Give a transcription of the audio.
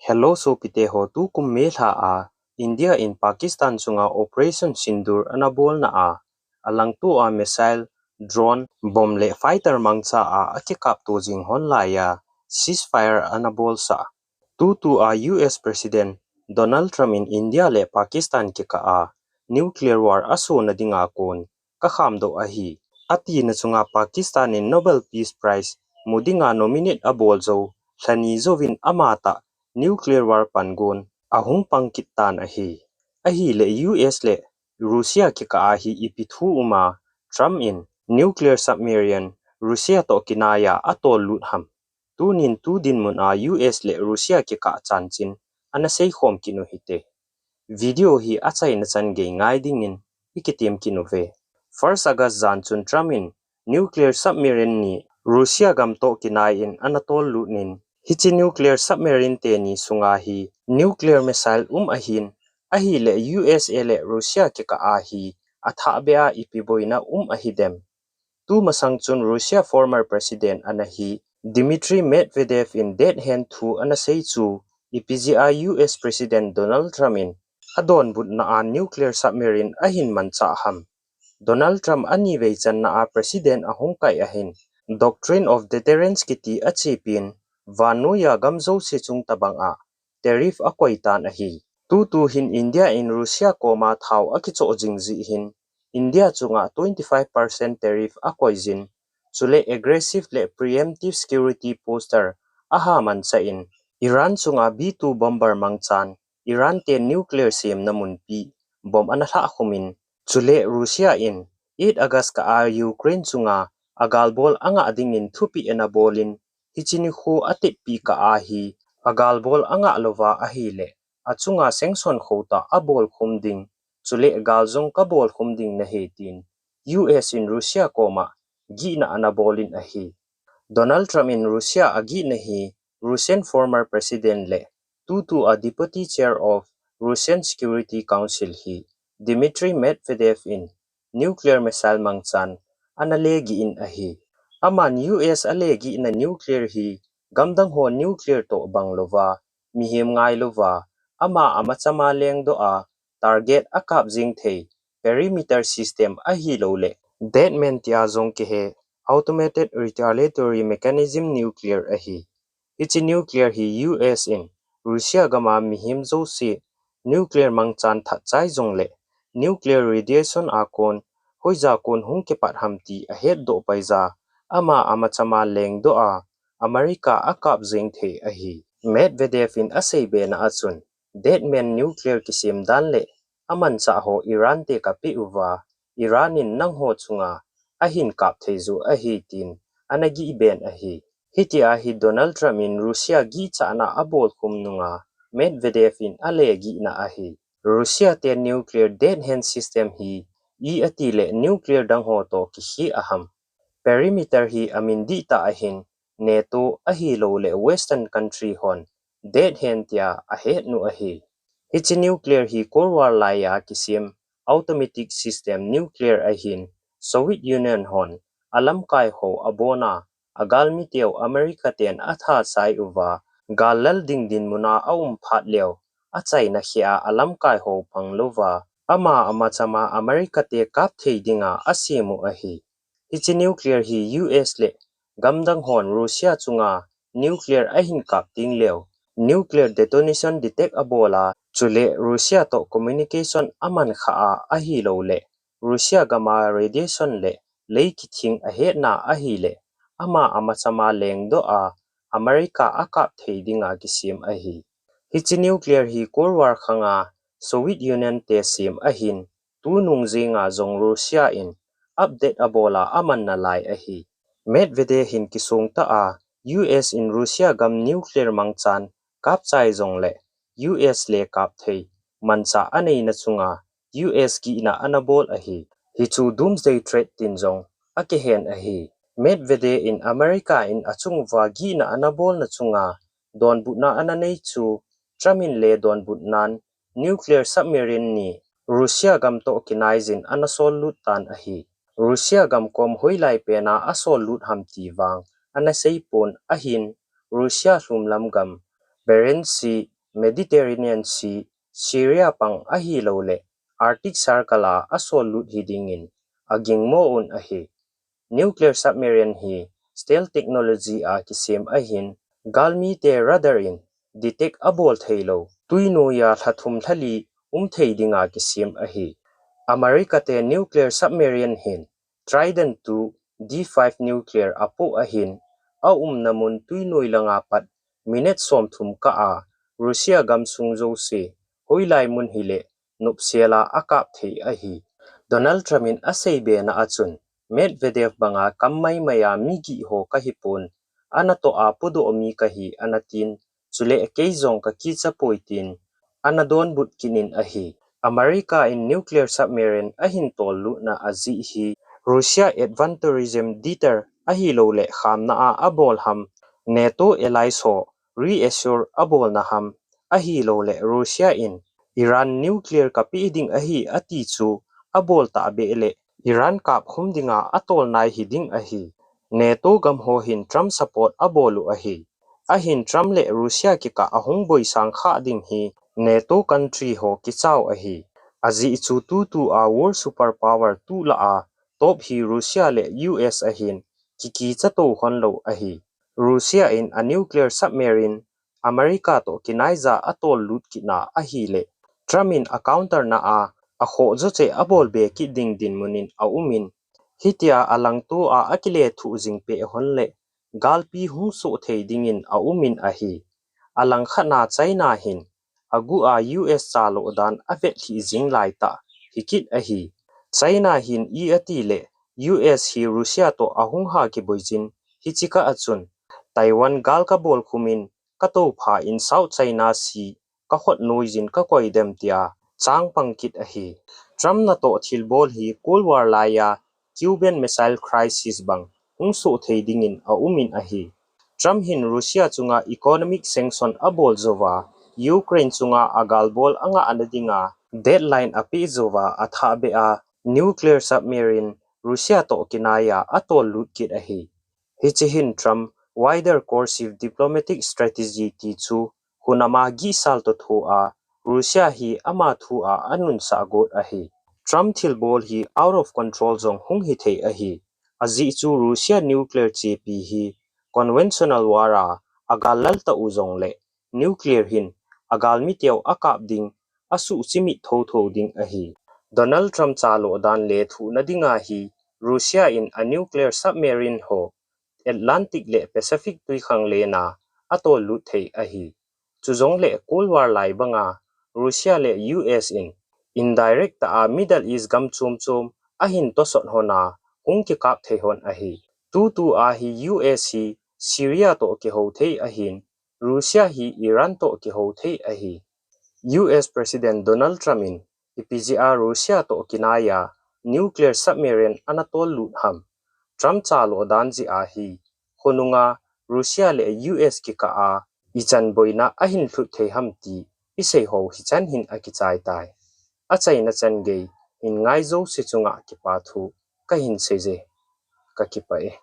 Hello so pite ho tu kum me tha a India in Pakistan chunga Operation Sindur anabol na a alang tu a missile drone bomb le fighter mangcha a akikap to jing hon la ya ceasefire anabol sa tu a US President Donald Trump in India le Pakistan ki ka a nuclear war aso nadinga kon ka kham do a hi ati na chunga Pakistan in Nobel Peace Prize mudinga nominate abol zo thani zovin amata nuclear war pangon ahung pangkitan ahi le US le Russia ki ka ahi ipithu uma Trump in nuclear submarine Russia to kinaya atol lutham tunin tu dinmuna US le Russia ki ka chanchin ana sei khom kinu hite video hi achai na chan ge ngai dingin ikitim kinove first August jan chun Trump in nuclear submarine ni Russia gam to kinai in anatol lunin hichi nuclear submarine te ni sunga hi nuclear missile ahi le USA le Russia ki ka ahi atha bea ipiboina ahidem tu masang chun Russia former president anahi Dmitry Medvedev in dead hand thu anasei chu ipgi US president Donald Trump in adon bud na a nuclear submarine ahin mancha ham Donald Trump ani veichan na a president ahong kai ahin doctrine of deterrence kiti achipin vanuya gamzo se chung tabang a tariff akoitan ahi tu hin India in Russia koma thau akicho jingji hin India chunga 25% tariff akoizin chule aggressive le preemptive security poster aha mancha in Iran chunga B2 bomber mangchan Iran te nuclear sim namun pi bom anatha khumin chule Russia in 8 August ka a Ukraine chunga agalbol anga adingin thupi enabolin hichini khu ate pi ka ahi agalbol anga lova ahile achunga sanction khota abol khumding chule galjong kabol khumding na hetin US in Russia koma gi na anabolin ahi Donald Trump in Russia agi na hi Russian former president le tu a deputy chair of Russian Security Council hi Dmitry Medvedev in nuclear missile mangchan analegi in ahi aman US alegi in a nuclear hi gamdang ho nuclear to banglova mihim ngai lova ama amachama leng do a target akap jing thei perimeter system ahi lole that meant ya zong ke he automated retaliatory mechanism nuclear ahi ichi nuclear hi US in Russia gama mihim zo si nuclear mangchan tha chai zong le nuclear radiation akon hoiza kon hung ke pat hamti a het do paiza ama amachama leng do a America akap jing the ahi Medvedev in asebe na achun dead man nuclear kisim dan le aman cha ho Iran te kapi uwa Iranin nang ho chunga ahin kap theizu ahi tin anagi ben ahi hiti ahi Donald Trump in Russia gi cha na abol kumnunga Medvedev in alegi na ahi Russia te nuclear dead hand system hi atile nuclear dang ho to ki aham perimeter hi amindi ta ahin NATO ahi lo le western country hon dead hand ya ahet nu ahi hichi nuclear hi korwar laya kisim automatic system nuclear ahin Soviet Union hon alam kai ho abona agalmi teo America ten atha sai uwa galal ding dinmuna phat leo achai na khia alam kai ho panglova ama amachama America te kap thei dinga asimu ahi hichi nuclear hi US le gamdang hon Russia chunga nuclear ahin kap ting leo nuclear detonation detect abola chule Russia to communication aman kha ahi lo le Russia gama radiation le leikithing ahe na ahi le ama amachama leng do a America akap thei dinga kisim ahi hichi nuclear hi korwar khanga Soviet Union te sim ahin tu nungzinga zong Russia in update abola aman na lai ahi Medvedev hin kisung ta a US in Russia gam nuclear mangchan kap chai zong le US le kap thei mancha anei na chunga US ki na anabol ahi hi chu doomsday threat tin zong akehen ahi Medvedev in America in achung wagi na anabol na chunga don butna ananei chu Tramin le don butnan nuclear submarine ni Russia gam to kinaizin anasol lutan ahi Russia gam kom hoilai pena asol lut hamti wang anasei pon ahin Russia hlumlam gam Bering Sea Mediterranean Sea, Syria pang ahi lo le, Arctic Circle a asol lut hidingin, aging moon ahi. Nuclear submarine hi, stealth technology a kisim ahin, galmi te radarin, detect abol thaylo, tuino ya thathum thali, thay dinga kisim ahi. America te nuclear submarine hin, Trident 2, D5 nuclear apo ahin, namun tuinoy lang apat, minute som thum ka a, Russia gamsung jose, hoylay mun hile, nupsiela akap thay ahi. Donald Trumpin asaybe na atsun, Medvedev banga kamay maya migi ho kahipon, anato a pudo omi kahi anatin, sule kezong kakitsa poitin, anadon butkinin ahi. America in nuclear submarine ahin tolu na azi hi, Russia adventurism diter ahi lo le kham na a abol ham, NATO allies ho, reassure abol na ham, ahi lo le Russia in, Iran nuclear kapiding ahi ati chu, abol ta abele, Iran kap humdinga atol nai hiding ahi, NATO gamho hin Trump support abolu ahi, ahin Trump le Russia kika ahong boy sang kha ding hi, NATO country ho kichao ahi, azi chu tu a world superpower tu la a, top hi Russia le US ahin, kiki chato hon lo ahi, Russia in a nuclear submarine, America to kinaiza atol lut kina ahi le, Trumpin a counter na a ho zoche abol be ki ding dinmunin a umin, hitia alang tu a akile thu jingpe hon le, galpi hung so thei dingin a umin ahi, alang khana China hin, agu a US chalo dan avet hi jing lai ta, hikit ahi, China hin ati le, US hi Russia to ahung ha ki boijin, hichika achun, Taiwan gal ka bol kumin, kato pha in South China Sea, ka khot noizin ka koi dem tia, chang pangkit ahi. Trump na to thil bol hi Cold War laya, Cuban Missile Crisis bang, hung so thei dingin a umin ahi. Trump hin Russia chunga economic sanction abol zova, Ukraine chunga agal bol anga anadinga, deadline api zova atha be a, nuclear submarine, Russia to kinaya atol lutkit ahi. Hichihin Trump, wider coursive diplomatic strategy ti chu, hunama gi sal to thu a, Russia hi ama thu a anun sa agot ahi. Trump thil bol hi out of control zong hung hi thei ahi, azi chu Russia nuclear chepi hi, conventional wara, agal lalta uzong le, nuclear hin, agal mitiaw akap ding, asu chimit tho ding ahi. Donald Trump chalo dan le thu nadinga hi, Russia in a nuclear submarine ho, Atlantic le Pacific tui khang le na, ato lut thei ahi. Chuzong le Cold War lai banga, Russia le US in, indirect ta a Middle East gam chum ahin tosot hona, hung ki kap thei hon ahi. Tu ahi US hi, Syria to ki ho thei ahin, Russia hi Iran to ki ho thei ahi. US President Donald Trump in, ipga Russia to kinaya, nuclear submarine anatol lut ham. Trump chalo danji ahi, honunga, Russia le US ki ka a, ichan boina ahin thut thei ham ti, isay ho hichan hin akichai tai. Achay na chan gay, in ngay zo si chunga ki pathu, kahin seje, kakipae.